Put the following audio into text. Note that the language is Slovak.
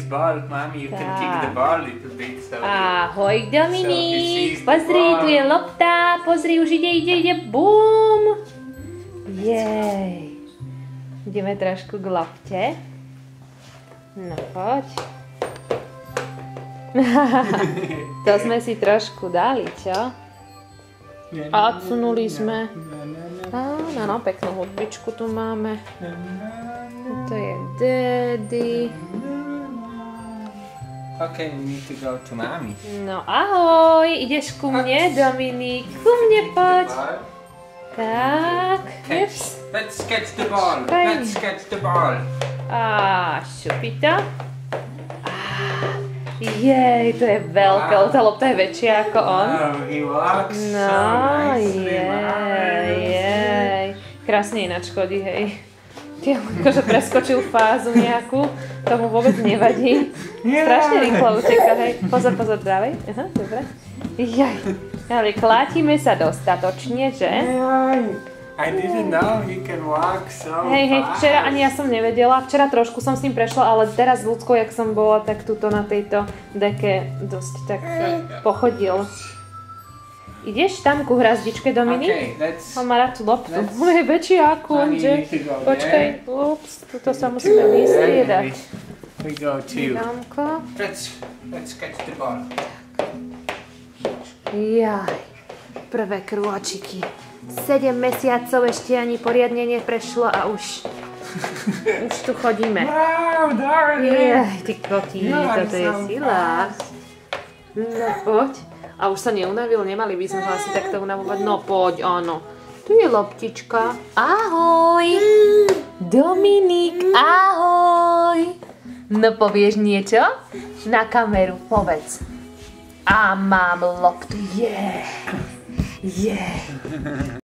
ball, mommy. You can kick the ball a little bit. So ahoj, Dominík. Pozri, tu je lopta. Pozri, už ide. Bum. Jej. Ideme trošku k lopte. No, poď. To sme si trošku dali, čo? A odsunuli sme. Áno, peknú hudbičku tu máme. To je Daddy. Okay, we need to go to mommy. No ahoj, ideš ku mne, Dominík. Ku mne poď. Tak. Let's catch the ball. Let's catch the ball. Šupi to. Jej, to je veľké, tá lopta je väčšia ako on. He walks no, so nicely. Jej. Krásne ináč chodí, hej. Ty akože preskočil fázu nejakú, tomu vôbec nevadí. Strašne rýchlo uteká, hej. Pozor, dávej. Aha, dobre. Jaj. Ale klátime sa dostatočne, že? I didn't know he can walk so Hej, včera ani ja som nevedela. Včera trošku som s tým prešla, ale teraz s ľudskou, jak som bola, tak tuto na tejto deke dosť tak pochodil. Ideš tam ku hrazdičke, Dominík? On má rád tú loptu. On je väčší ako on, že? Počkaj, ups, tuto sa musíme vystriedať. We go to. Dámko. Let's catch the ball. Jaj, prvé krôčiky. 7 mesiacov ešte ani poriadne neprešlo a už tu chodíme. Wow, darling! Jaj, ty koký, toto je sila. No poď. A už sa neunavil, nemali by sme ho asi takto unavovať. No poď, áno. Tu je loptička. Ahoj! Dominík, ahoj! No povieš niečo? Na kameru, povedz. A mám loptu, yeah!